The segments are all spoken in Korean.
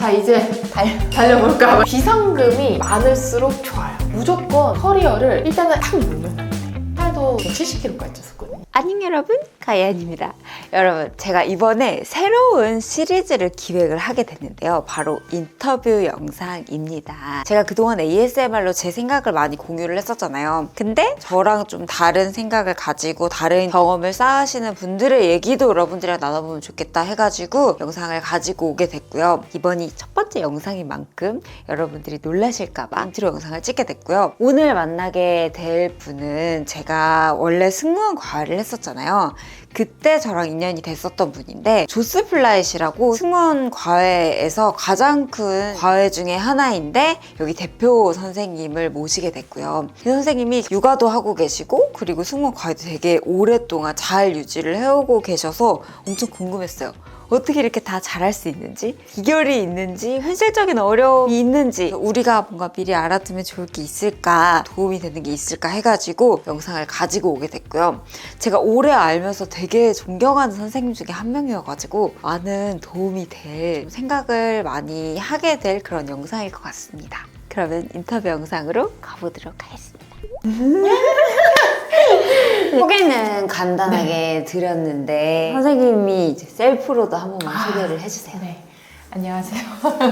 자, 이제 달려볼까? 비상금이 많을수록 좋아요. 무조건 커리어를 일단은 딱 물려놔야 돼. 살도 70kg까지 쪘었거든요. 안녕 여러분, 가연입니다. 여러분, 제가 이번에 새로운 시리즈를 기획을 하게 됐는데요. 바로 인터뷰 영상입니다. 제가 그동안 ASMR로 제 생각을 많이 공유를 했었잖아요. 근데 저랑 좀 다른 생각을 가지고 다른 경험을 쌓으시는 분들의 얘기도 여러분들이랑 나눠보면 좋겠다 해가지고 영상을 가지고 오게 됐고요. 이번이 첫 번째 영상인 만큼 여러분들이 놀라실까봐 인트로 영상을 찍게 됐고요. 오늘 만나게 될 분은 제가 원래 승무원 과외를 했었잖아요. 그때 저랑 인연이 됐었던 분인데 조스플라잇이라고 승무원 과외에서 가장 큰 과외 중에 하나인데 여기 대표 선생님을 모시게 됐고요. 이 선생님이 육아도 하고 계시고 그리고 승무원 과외도 되게 오랫동안 잘 유지를 해오고 계셔서 엄청 궁금했어요. 어떻게 이렇게 다 잘할 수 있는지, 비결이 있는지, 현실적인 어려움이 있는지 우리가 뭔가 미리 알아두면 좋을 게 있을까, 도움이 되는 게 있을까 해가지고 영상을 가지고 오게 됐고요. 제가 오래 알면서 되게 존경하는 선생님 중에 한 명이어가지고 많은 도움이 될 생각을 많이 하게 될 그런 영상일 것 같습니다. 그러면 인터뷰 영상으로 가보도록 하겠습니다. 소개는 간단하게 드렸는데 선생님이 이제 셀프로도 한 번만 소개를 해주세요. 네. 안녕하세요.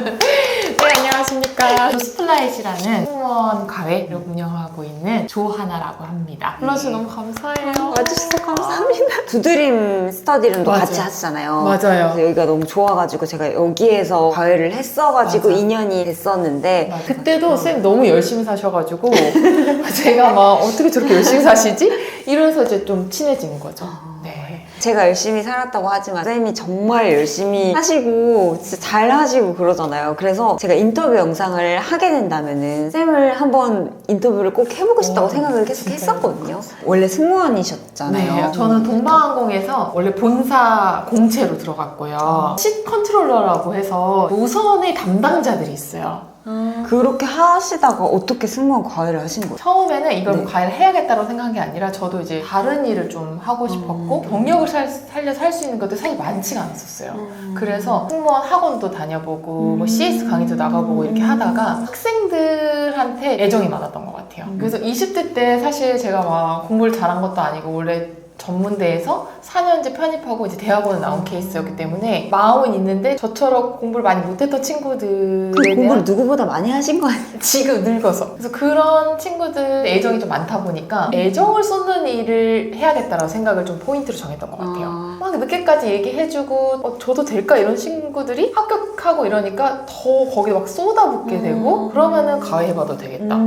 네, 안녕하십니까. 조스플라잇이라는 승무원 과외를 운영하고 있는 조하나라고 합니다. 불러주셔서 너무 감사해요. 와주셔서 감사합니다. 두드림 스터디룸도 맞아요. 같이 하시잖아요. 맞아요. 그래서 여기가 너무 좋아가지고 제가 여기에서 과외를 했어가지고 맞아. 인연이 됐었는데 그때도 쌤 너무 열심히 사셔가지고 제가 막 어떻게 저렇게 열심히 사시지? 이러면서 이제 좀 친해진 거죠. 네. 제가 열심히 살았다고 하지만 쌤이 정말 열심히 하시고 진짜 잘 하시고 그러잖아요. 그래서 제가 인터뷰 영상을 하게 된다면은 쌤을 한번 인터뷰를 꼭 해보고 싶다고 생각을 계속 했었거든요. 원래 승무원이셨잖아요. 네, 저는 동방항공에서 원래 본사 공채로 들어갔고요. 시 컨트롤러라고 해서 노선의 담당자들이 있어요. 그렇게 하시다가 어떻게 승무원 과외를 하신 거예요? 처음에는 이걸 네. 과외를 해야겠다고 생각한 게 아니라 저도 이제 다른 일을 좀 하고 싶었고 경력을 살려서 할 수 있는 것도 사실 많지가 않았었어요. 그래서 승무원 학원도 다녀보고 뭐 CS 강의도 나가보고 이렇게 하다가 학생들한테 애정이 많았던 것 같아요. 그래서 20대 때 사실 제가 막 공부를 잘한 것도 아니고 원래 전문대에서 4년제 편입하고 이제 대학원을 나온 케이스였기 때문에 마음은 있는데 저처럼 공부를 많이 못했던 친구들에 대한 공부를 누구보다 많이 하신 거 아니에요? 지금 늙어서 그래서 그런 친구들 애정이 좀 많다 보니까 애정을 쏟는 일을 해야겠다라고 생각을 좀 포인트로 정했던 것 같아요. 막 늦게까지 얘기해주고 저도 될까 이런 친구들이 합격하고 이러니까 더 거기에 막 쏟아붓게 되고 그러면은 과외해봐도 되겠다.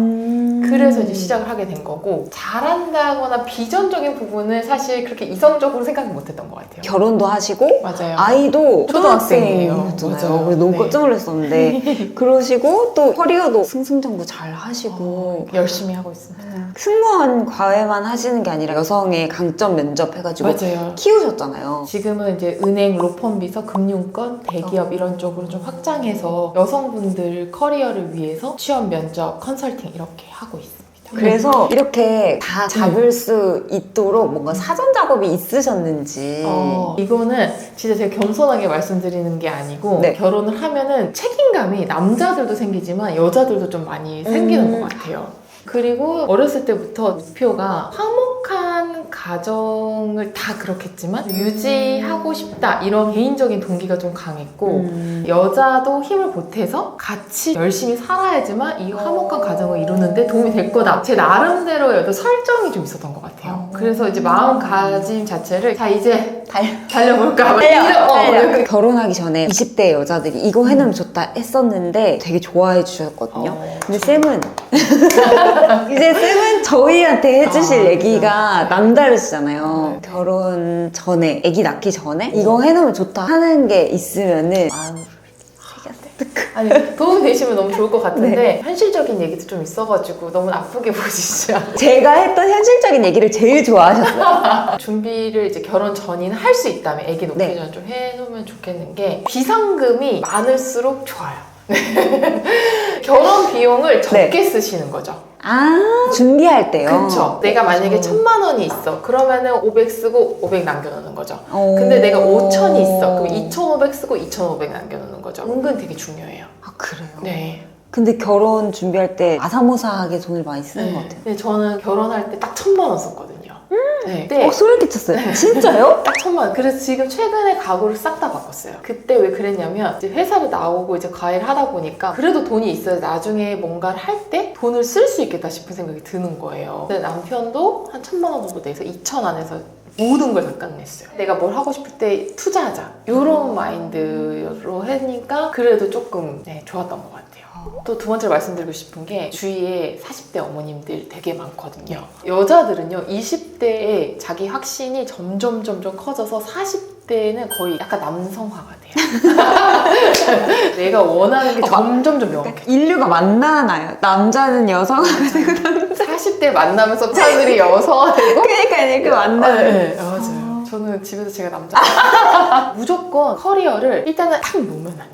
그래서 이제 시작을 하게 된 거고 잘한다거나 비전적인 부분은 사실 그렇게 이성적으로 생각을 못했던 것 같아요. 결혼도 하시고 맞아요. 아이도 초등학생이에요. 초등학생이었잖아요. 맞아요. 그래서 너무 네. 깜짝 놀랐었는데 그러시고 또 커리어도 승승장구 잘 하시고 열심히 하고 있습니다. 승무원 과외만 하시는 게 아니라 여성의 강점 면접 해가지고 맞아요. 키우셨잖아요. 지금은 이제 은행, 로펌 비서, 금융권, 대기업 이런 쪽으로 좀 확장해서 여성분들 커리어를 위해서 취업 면접, 컨설팅 이렇게 하고 있습니다. 그래서 이렇게 다 잡을 수 있도록 뭔가 사전 작업이 있으셨는지. 이거는 진짜 제가 겸손하게 말씀드리는 게 아니고 네. 결혼을 하면은 책임감이 남자들도 생기지만 여자들도 좀 많이 생기는 것 같아요. 그리고 어렸을 때부터 목표가 화목한 가정을 다 그렇겠지만 유지하고 싶다 이런 개인적인 동기가 좀 강했고 여자도 힘을 보태서 같이 열심히 살아야지만 이 화목한 가정을 이루는데 도움이 될 거다. 제 나름대로의 어떤 설정이 좀 있었던 것 같아요. 그래서 이제 마음가짐 자체를 자 이제 달려볼까 달려. 결혼하기 전에 20대 여자들이 이거 해놓으면 좋다 했었는데 되게 좋아해 주셨거든요. 근데 쌤은 이제 쌤은 저희한테 해주실 얘기가 남다르시잖아요. 결혼 전에, 아기 낳기 전에 이거 해놓으면 좋다 하는 게 있으면은 아니 도움이 되시면 너무 좋을 것 같은데 현실적인 얘기도 좀 있어가지고 너무 나쁘게 보시지 않아요. 제가 했던 현실적인 얘기를 제일 좋아하셨어요. 준비를 이제 결혼 전이나 할 수 있다면 아기 놓기 네. 전에 좀 해놓으면 좋겠는 게 비상금이 많을수록 좋아요. 결혼 비용을 적게 쓰시는 거죠. 준비할 때요? 그쵸. 내가 만약에 1,000만 원이 있어. 그러면은 500 쓰고 500 남겨놓는 거죠. 근데 내가 5,000이 있어. 그럼 2,500 쓰고 2,500 남겨놓는 거죠. 은근 되게 중요해요. 아, 그래요? 네. 근데 결혼 준비할 때 아사모사하게 돈을 많이 쓰는 것 같아요. 근데 저는 결혼할 때 딱 1,000만 원 썼거든요. 네. 소름 끼쳤어요. 진짜요? 딱 1,000만 원. 그래서 지금 최근에 가구를 싹 다 바꿨어요. 그때 왜 그랬냐면 이제 회사를 나오고 이제 과외를 하다 보니까 그래도 돈이 있어야 나중에 뭔가를 할 때 돈을 쓸 수 있겠다 싶은 생각이 드는 거예요. 근데 남편도 한 1,000만 원 정도 내서 2,000 안에서 모든 걸 다 끝냈어요. 내가 뭘 하고 싶을 때 투자하자. 이런 마인드로 하니까 그래도 조금 좋았던 것 같아요. 또 두 번째로 말씀드리고 싶은 게 주위에 40대 어머님들 되게 많거든요. 여자들은요 20대에 자기 확신이 점점 커져서 40대에는 거의 약간 남성화가 돼요. 내가 원하는 게 점점 명확해. 인류가 만나나요? 남자는 여성화 되고 40대 만나면서 차들이 여성화 되고 그러니까 이렇게 만나요. 네, 맞아요. 저는 집에서 제가 남자 무조건 커리어를 일단은 탁 놓으면 안 돼.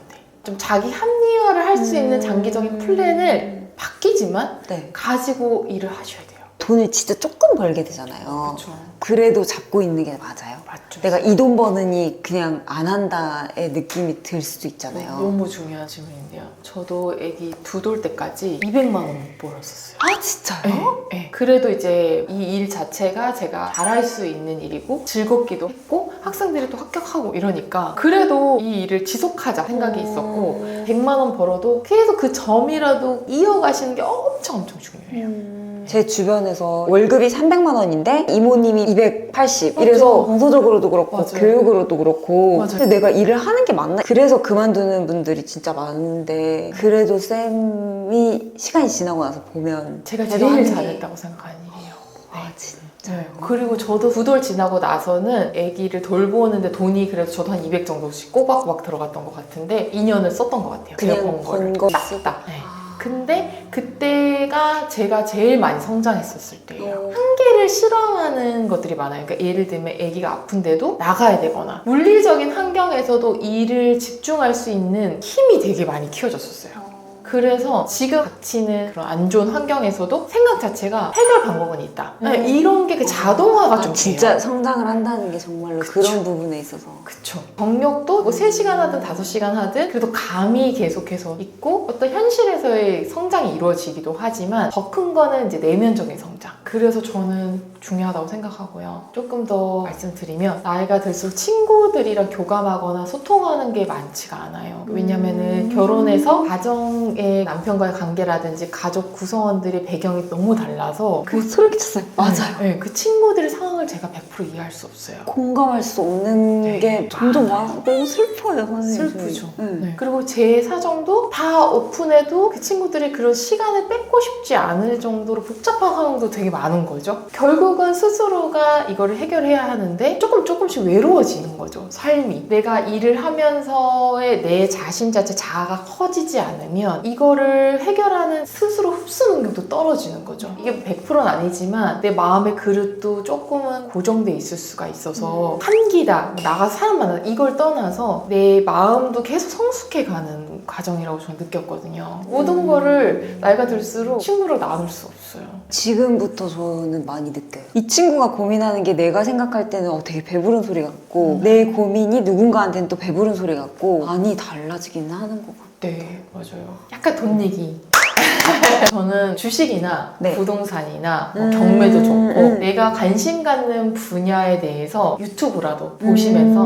좀 자기 합리화를 할 수 있는 장기적인 플랜을 바뀌지만 가지고 일을 하셔야 돼요. 돈을 진짜 조금 벌게 되잖아요. 그렇죠. 그래도 잡고 있는 게 맞아요. 맞죠. 내가 이 돈 버느니 그냥 안 한다의 느낌이 들 수도 있잖아요. 너무 중요한 질문인데요. 저도 아기 두 돌 때까지 200만 원 못 벌었었어요. 아, 진짜요? 네. 그래도 이제 이 일 자체가 제가 잘할 수 있는 일이고 즐겁기도 했고 학생들이 또 합격하고 이러니까 그래도 이 일을 지속하자 생각이 있었고 100만 원 벌어도 계속 그 점이라도 이어가시는 게 엄청 중요해요. 제 주변에서 월급이 300만 원인데 이모님이 280 이래서 정서적으로도 그렇고 맞아요. 교육으로도 그렇고 맞아요. 근데 내가 일을 하는 게 맞나? 그래서 그만두는 분들이 진짜 많은데 그래도 쌤이 시간이 지나고 나서 보면 제가 제일 제일 잘했다고 생각하는 일이에요. 아, 진짜. 네. 그리고 저도 두 돌 지나고 나서는 아기를 돌보는데 돈이 그래도 저도 한 200 정도씩 꼬박꼬박 들어갔던 것 같은데 2년을 썼던 것 같아요. 그냥 번 거 쓰고. 딱. 네. 근데 그때가 제가 제일 많이 성장했었을 때예요. 한계를 실험하는 것들이 많아요. 그러니까 예를 들면 아기가 아픈데도 나가야 되거나 물리적인 환경에서도 일을 집중할 수 있는 힘이 되게 많이 키워졌었어요. 그래서 지금 닥치는 그런 안 좋은 환경에서도 생각 자체가 해결 방법은 있다. 이런 게 그 자동화가 좀 진짜 돼요. 성장을 한다는 게 정말로 그쵸. 그런 부분에 있어서 그쵸. 경력도 뭐 3시간 하든 5시간 하든 그래도 감이 계속해서 있고 어떤 현실에서의 성장이 이루어지기도 하지만 더 큰 거는 이제 내면적인 성장. 그래서 저는 중요하다고 생각하고요. 조금 더 말씀드리면 나이가 들수록 친구들이랑 교감하거나 소통하는 게 많지가 않아요. 왜냐면은 결혼해서 가정의 남편과의 관계라든지 가족 구성원들의 배경이 너무 달라서 소름 끼쳤어요. 맞아요. 네, 그 친구들의 상황을 제가 100% 이해할 수 없어요. 공감할 수 없는 게 점점 너무 슬퍼요, 선생님. 슬프죠. 네. 그리고 제 사정도 다 오픈해도 그 친구들이 그런 시간을 뺏고 싶지 않을 정도로 복잡한 상황도 되게 많은 거죠. 결국은 스스로가 이거를 해결해야 하는데 조금씩 외로워지는 거죠, 삶이. 내가 일을 하면서의 내 자신 자체 자아가 커지지 않으면 이거를 해결하는 스스로 흡수 능력도 떨어지는 거죠. 이게 100%는 아니지만 내 마음의 그릇도 조금은 고정돼 있을 수가 있어서 한기다, 나가서 사람 만나 이걸 떠나서 내 마음도 계속 성숙해가는 과정이라고 저는 느꼈거든요. 모든 거를 나이가 들수록 친구로 나눌 수 없어요. 지금부터 저는 많이 느껴요. 이 친구가 고민하는 게 내가 생각할 때는 되게 배부른 소리 같고 내 고민이 누군가한테는 또 배부른 소리 같고 많이 달라지긴 하는 것 같아요. 네, 맞아요. 약간 돈 얘기. 저는 주식이나 부동산이나 뭐 경매도 좋고 내가 관심 갖는 분야에 대해서 유튜브라도 보시면서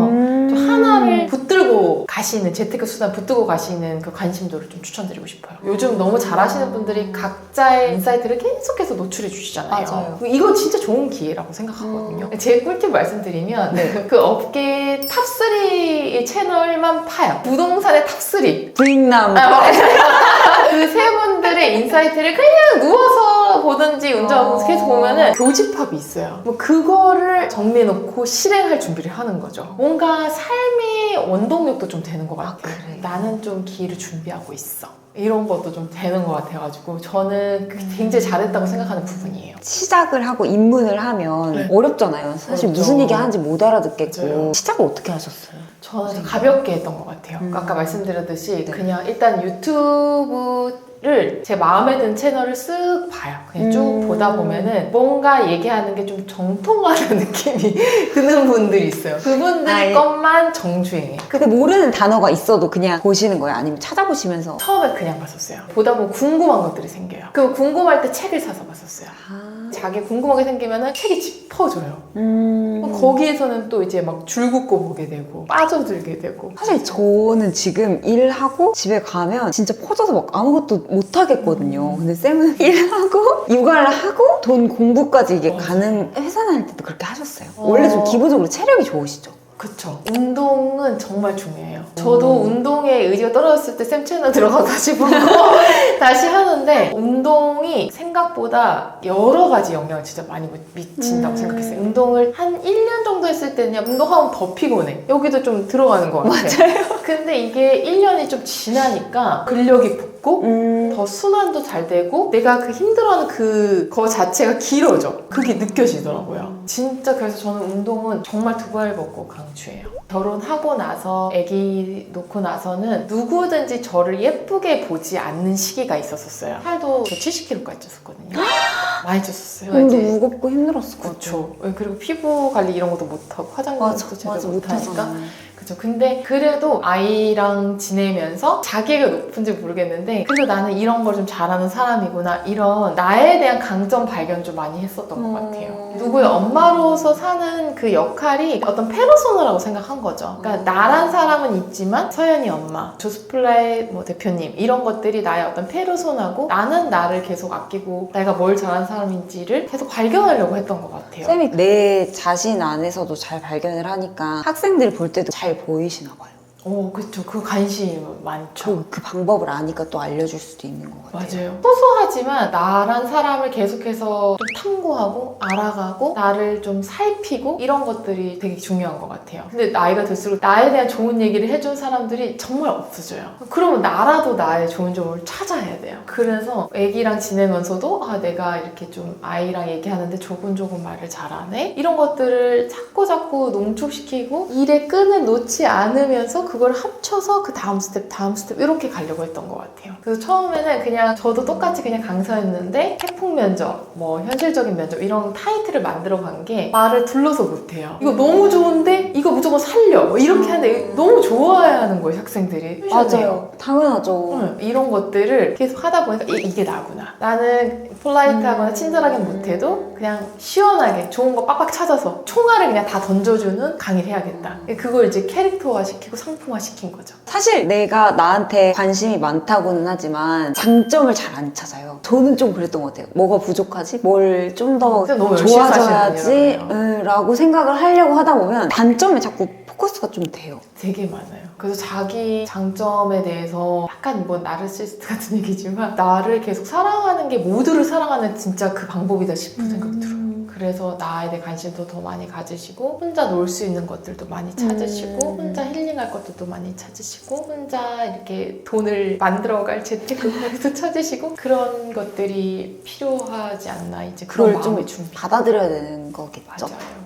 좀 하나를 붙들고 가시는 재테크 수단 붙들고 가시는 그 관심도를 좀 추천드리고 싶어요. 요즘 너무 잘하시는 분들이 각자의 인사이트를 계속해서 노출해 주시잖아요. 맞아요. 이건 진짜 좋은 기회라고 생각하거든요. 제 꿀팁 말씀드리면 그 업계 탑3 채널만 파요. 부동산의 탑3. 부익남. 그 세 분들의 인사이트를 그냥 누워서 보든지 운전하면서 계속 보면은 교집합이 있어요. 뭐 그거를 정리해놓고 실행할 준비를 하는 거죠. 뭔가 삶의 원동력도 좀 되는 것 같아요. 그래. 나는 좀 기회를 준비하고 있어. 이런 것도 좀 되는 것 같아가지고 저는 굉장히 잘했다고 생각하는 부분이에요. 시작을 하고 입문을 하면 어렵잖아요. 사실 어렵죠. 무슨 얘기 하는지 못 알아듣겠고. 맞아요. 시작을 어떻게 하셨어요? 저는 가볍게 했던 것 같아요. 아까 말씀드렸듯이 그냥 일단 유튜브 채널을 제 마음에 드는 채널을 쓱 봐요. 그냥 쭉 보다 보면은 뭔가 얘기하는 게 좀 정통하는 느낌이 드는 분들이 있어요. 그분들 아, 예. 것만 정주행해요. 근데 모르는 단어가 있어도 그냥 보시는 거예요? 아니면 찾아보시면서? 처음에 그냥 봤었어요. 보다 보면 궁금한 것들이 생겨요. 그럼 궁금할 때 책을 사서 봤었어요. 자기 궁금하게 생기면은 책이 짚어줘요. 거기에서는 또 이제 막 줄긋고 보게 되고 빠져들게 되고. 사실 저는 지금 일하고 집에 가면 진짜 퍼져서 막 아무것도 못 하겠거든요. 근데 쌤은 일하고 육아를 하고 돈 공부까지 이게 가능, 회사 다닐 때도 그렇게 하셨어요. 원래 좀 기본적으로 체력이 좋으시죠? 그쵸. 운동은 정말 중요해요. 저도 운동에 의지가 떨어졌을 때 쌤 채널 들어가서 다시 보고 다시 하는데 운동이 생각보다 여러 가지 영향을 진짜 많이 미친다고 생각했어요. 운동을 한 1년 정도 했을 때는 운동하면 더 피곤해. 여기도 좀 들어가는 것 같아요. 맞아요. 근데 이게 1년이 좀 지나니까 근력이 붙고 더 순환도 잘 되고 내가 그 힘들어하는 그거 자체가 길어져. 그게 느껴지더라고요. 진짜 그래서 저는 운동은 정말 두 발 먹고 강추해요. 결혼하고 나서 아기 놓고 나서는 누구든지 저를 예쁘게 보지 않는 시기가 있었어요. 살도 저 70kg까지 쪘었거든요. 많이 쪘었어요. 몸도 무겁고 힘들었을 것 그렇죠. 그리고 피부 관리 이런 것도 못하고 화장도 제대로 못하니까. 그죠. 근데 그래도 아이랑 지내면서 자기가 높은지 모르겠는데 그래도 나는 이런 걸 좀 잘하는 사람이구나 이런 나에 대한 강점 발견 좀 많이 했었던 것 같아요. 누구의 엄마로서 사는 그 역할이 어떤 페르소나라고 생각한 거죠. 그러니까 나란 사람은 있지만 서연이 엄마, 조스플라의 뭐 대표님 이런 것들이 나의 어떤 페르소나고 나는 나를 계속 아끼고 내가 뭘 잘하는 사람인지를 계속 발견하려고 했던 것 같아요. 쌤이 내 자신 안에서도 잘 발견을 하니까 학생들 볼 때도 잘 보이시나 봐요. 그쵸. 그 관심이 많죠. 그 방법을 아니까 또 알려줄 수도 있는 것 같아요. 맞아요. 소소하지만 나란 사람을 계속해서 좀 탐구하고 알아가고 나를 좀 살피고 이런 것들이 되게 중요한 것 같아요. 근데 나이가 들수록 나에 대한 좋은 얘기를 해준 사람들이 정말 없어져요. 그러면 나라도 나의 좋은 점을 찾아야 돼요. 그래서 애기랑 지내면서도 내가 이렇게 좀 아이랑 얘기하는데 조금조금 말을 잘하네? 이런 것들을 자꾸 농축시키고 일의 끈을 놓지 않으면서 그걸 합쳐서 그 다음 스텝 이렇게 가려고 했던 것 같아요. 그래서 처음에는 그냥 저도 똑같이 그냥 강사였는데 태풍 면접, 뭐 현실적인 면접 이런 타이틀을 만들어 간 게 말을 둘러서 못해요. 이거 너무 좋은데 이거 무조건 살려 뭐 이렇게 하는데 너무 좋아야 하는 거예요 학생들이. 맞아요. 당연하죠. 이런 것들을 계속 하다 보니까 이게 나구나. 나는 폴라이트하거나 친절하게 못해도 그냥 시원하게 좋은 거 빡빡 찾아서 총알을 그냥 다 던져주는 강의를 해야겠다. 그걸 이제 캐릭터화 시키고 상품화 시킨 거죠. 사실 내가 나한테 관심이 많다고는 하지만 장점을 잘 안 찾아요. 저는 좀 그랬던 것 같아요. 뭐가 부족하지? 뭘 좀 더 좋아져야지? 라고 생각을 하려고 하다 보면 단점에 자꾸 포커스가 좀 돼요. 되게 많아요. 그래서 자기 장점에 대해서 약간 뭐 나르시스트 같은 얘기지만 나를 계속 사랑하는 게 모두를 사랑하는 진짜 그 방법이다 싶은 생각이 들어요. 그래서 나에 대해 관심도 더 많이 가지시고 혼자 놀 수 있는 것들도 많이 찾으시고 혼자 힐링할 것들도 많이 찾으시고 혼자 이렇게 돈을 만들어갈 재테크도 찾으시고 그런 것들이 필요하지 않나 이제 그런 마음의 준비 받아들여야 되는 거겠죠. 맞아요.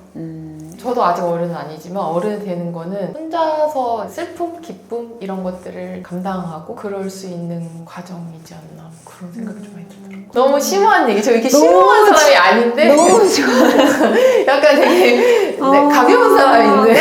저도 아직 어른은 아니지만 어른이 되는 거는 혼자서 슬픔, 기쁨 이런 것들을 감당하고 그럴 수 있는 과정이지 않나 그런 생각이 좀 많이 들더라고요. 너무 심오한 얘기. 저 이렇게 심오한 사람이 아닌데 너무 좋아요. 약간 되게 가벼운 사람인데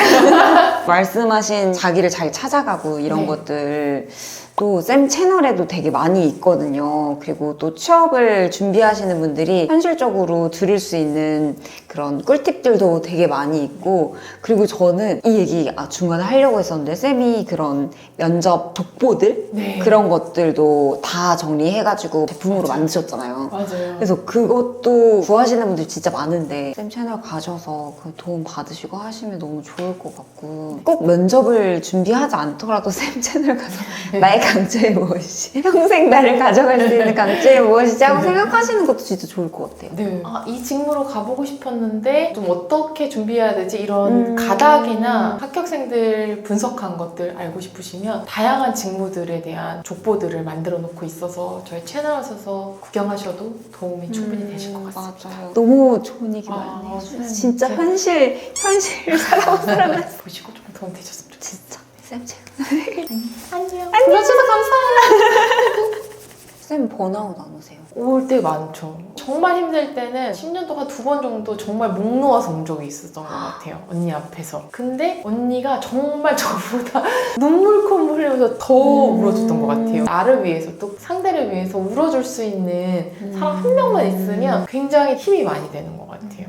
말씀하신 자기를 잘 찾아가고 이런 네. 것들 또 쌤 채널에도 되게 많이 있거든요. 그리고 또 취업을 준비하시는 분들이 현실적으로 들을 수 있는 그런 꿀팁들도 되게 많이 있고 그리고 저는 이 얘기 중간에 하려고 했었는데 쌤이 그런 면접 족보들 네. 그런 것들도 다 정리해가지고 제품으로 만드셨잖아요. 맞아요. 그래서 그것도 구하시는 분들 진짜 많은데 쌤 채널 가셔서 그 도움 받으시고 하시면 너무 좋을 것 같고 꼭 면접을 준비하지 않더라도 쌤 채널 가서 나의 강점이 무엇이지? 평생 나를 가져갈 수 있는 강점이 무엇이지? 하고 생각하시는 것도 진짜 좋을 것 같아요. 네. 이 직무로 가보고 싶었는데 좀 어떻게 준비해야 되지? 이런 가닥이나 합격생들 분석한 것들 알고 싶으시면 다양한 직무들에 대한 족보들을 만들어 놓고 있어서 저희 채널 오셔서 구경하셔도 도움이 충분히 되실 것 같습니다. 맞아요. 너무 좋은 얘기 많이 해주셔서 진짜 현실 살아온 사람은 보시고 좀 도움 되셨으면 좋겠어요. 진짜 쌤 채널 안녕. 불러주셔서 감사해요. 쌤 번아웃 안 오세요? 올 때 많죠. 정말 힘들 때는 10년 동안 2번 정도 정말 목 놓아서 운 적이 있었던 것 같아요. 언니 앞에서. 근데 언니가 정말 저보다 눈물콧물 흘리면서 더 울어줬던 것 같아요. 나를 위해서 또 상대를 위해서 울어줄 수 있는 사람 한 명만 있으면 굉장히 힘이 많이 되는 것 같아요.